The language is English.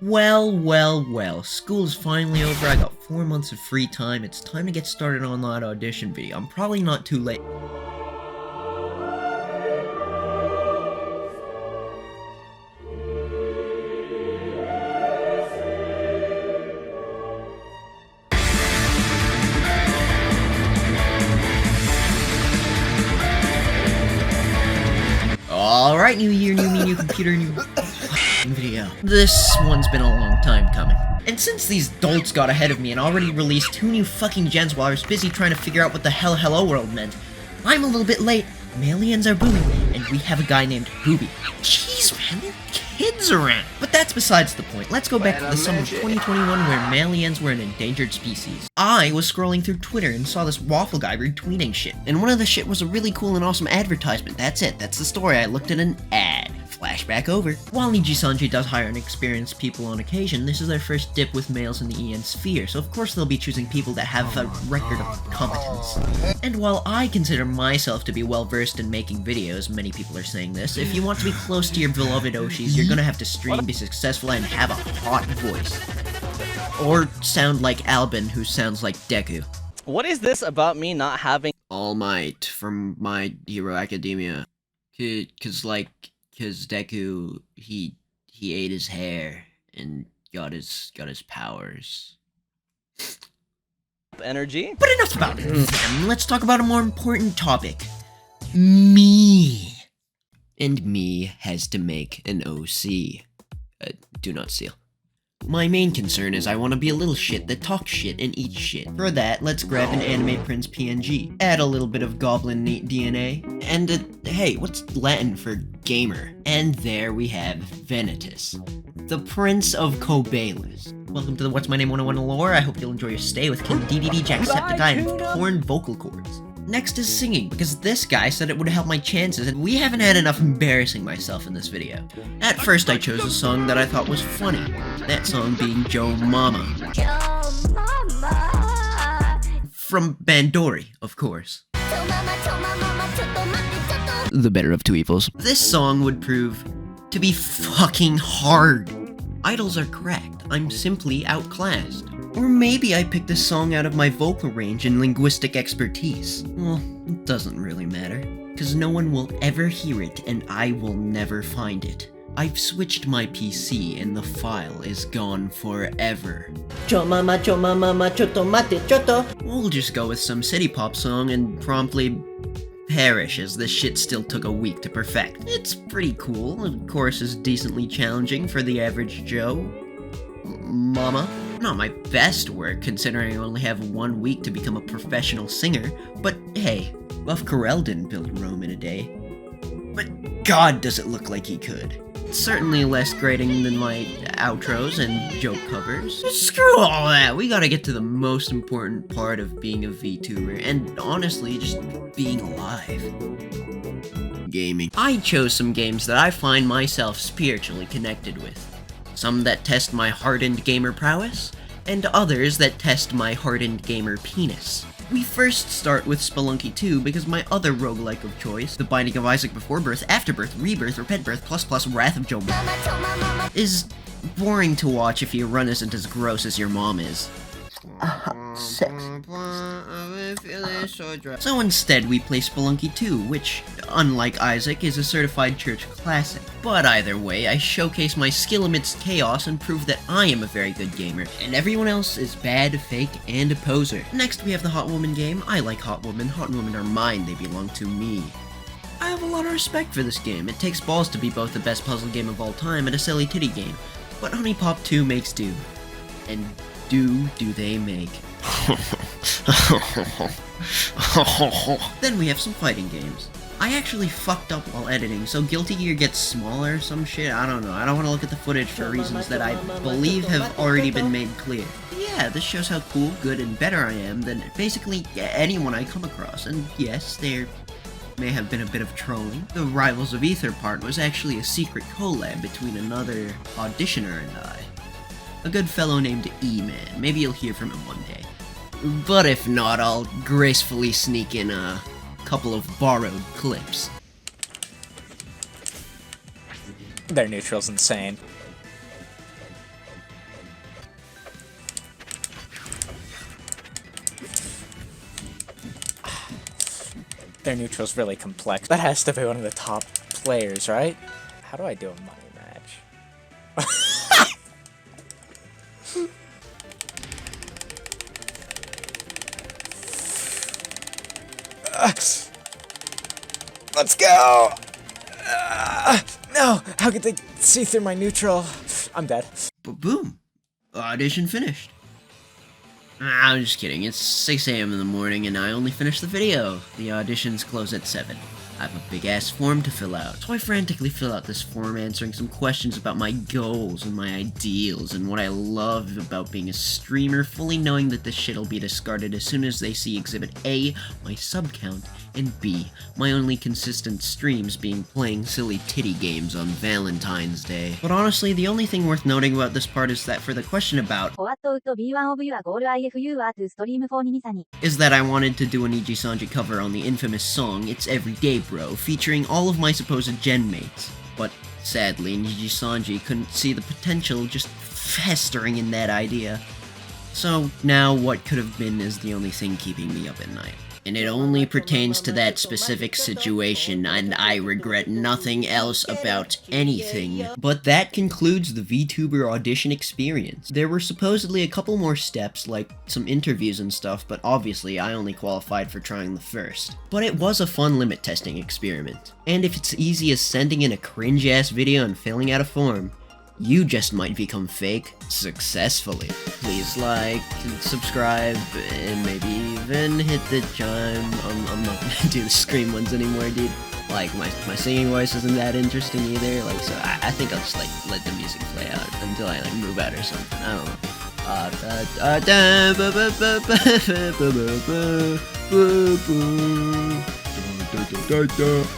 Well, school's finally over, I got 4 months of free time, it's time to get started on that audition video. I'm probably not too late. Alright, new year, new me, new computer, new video. This one's been a long time coming. And since these dolts got ahead of me and already released 2 new fucking gens while I was busy trying to figure out what the hell Hello World meant, I'm a little bit late. Malians are booming, and we have a guy named Booby. Jeez, man, there are kids around. But that's besides the point. Let's go back to the summer of 2021 where Malians were an endangered species. I was scrolling through Twitter and saw this waffle guy retweeting shit. And one of the shit was a really cool and awesome advertisement. That's it. That's the story. I looked at an ad. Flashback over. While Nijisanji does hire inexperienced people on occasion, this is their first dip with males in the EN sphere, so of course they'll be choosing people that have a record of competence. And while I consider myself to be well versed in making videos, many people are saying this, if you want to be close to your beloved Oshis, you're gonna have to stream, be successful, and have a hot voice. Or sound like Albin, who sounds like Deku. What is this about me not having All Might from My Hero Academia? Cause Deku, he ate his hair and got his powers. energy? But enough about it. Let's talk about a more important topic. Me. And me has to make an OC. Do not steal. My main concern is I want to be a little shit that talks shit and eats shit. For that, let's grab an anime prince PNG, add a little bit of goblin DNA, and hey, what's Latin for gamer? And there we have Venetus, the Prince of Cobalus. Welcome to the What's My Name 101 lore. I hope you'll enjoy your stay with King DDD Jacksepticeye and torn vocal cords. Next is singing, because this guy said it would help my chances, and we haven't had enough embarrassing myself in this video. At first I chose a song that I thought was funny, that song being Joe Mama. From Bandori, of course. The better of two evils. This song would prove to be fucking hard. Idols are cracked, I'm simply outclassed. Or maybe I picked this song out of my vocal range and linguistic expertise. Well, it doesn't really matter, cause no one will ever hear it and I will never find it. I've switched my PC and the file is gone forever. Cho mama, choto mate, choto. We'll just go with some city pop song and promptly perish as this shit still took a week to perfect. It's pretty cool, the chorus is decently challenging for the average Joe. Mama. Not my best work, considering I only have 1 week to become a professional singer, but hey, Buff Carell didn't build Rome in a day. But God, does it look like he could. It's certainly less grating than my outros and joke covers. Screw all that, we gotta get to the most important part of being a VTuber, and honestly, just being alive. Gaming. I chose some games that I find myself spiritually connected with. Some that test my hardened gamer prowess, and others that test my hardened gamer penis. We first start with Spelunky 2 because my other roguelike of choice, The Binding of Isaac Before Birth, Afterbirth, Rebirth, Repent Birth, plus Wrath of Joe, is boring to watch if your run isn't as gross as your mom is. Sex. So instead we play Spelunky 2, which, unlike Isaac, is a certified church classic. But either way, I showcase my skill amidst chaos and prove that I am a very good gamer, and everyone else is bad, fake, and a poser. Next we have the Hot Woman game. I like Hot Woman are mine, they belong to me. I have a lot of respect for this game. It takes balls to be both the best puzzle game of all time and a silly titty game, but Honey Pop 2 makes do. And do they make. Then we have some fighting games. I actually fucked up while editing, so Guilty Gear gets smaller, some shit, I don't know. I don't want to look at the footage for reasons that I believe have already been made clear. Yeah, this shows how cool, good, and better I am than basically anyone I come across, and yes, there may have been a bit of trolling. The Rivals of Ether part was actually a secret collab between another auditioner and I. A good fellow named E-Man. Maybe you'll hear from him one day. But if not, I'll gracefully sneak in a couple of borrowed clips. Their neutral's insane. Their neutral's really complex. That has to be one of the top players, right? How do I do a money match? Let's go! No! How could they see through my neutral? I'm dead. But boom! Audition finished. I'm just kidding, it's 6 AM in the morning and I only finished the video. The auditions close at 7. I have a big ass form to fill out. So I frantically fill out this form answering some questions about my goals and my ideals and what I love about being a streamer, fully knowing that this shit'll be discarded as soon as they see Exhibit A, my sub count, and B, my only consistent streams being playing silly titty games on Valentine's Day. But honestly, the only thing worth noting about this part is that for the question about is that I wanted to do a Nijisanji cover on the infamous song It's Everyday Bro, featuring all of my supposed gen mates. But sadly, Nijisanji couldn't see the potential just festering in that idea. So now what could have been is the only thing keeping me up at night. And it only pertains to that specific situation, and I regret nothing else about anything. But that concludes the Vtuber audition experience. There were supposedly a couple more steps, like some interviews and stuff, but obviously I only qualified for trying the first. But it was a fun limit testing experiment. And if it's easy as sending in a cringe-ass video and filling out a form, you just might become fake successfully. Please like, subscribe, and maybe even hit the chime. I'm not gonna do the scream ones anymore, dude. Like, my singing voice isn't that interesting either. Like, so I think I'll just, like, let the music play out until I, like, move out or something. I don't know.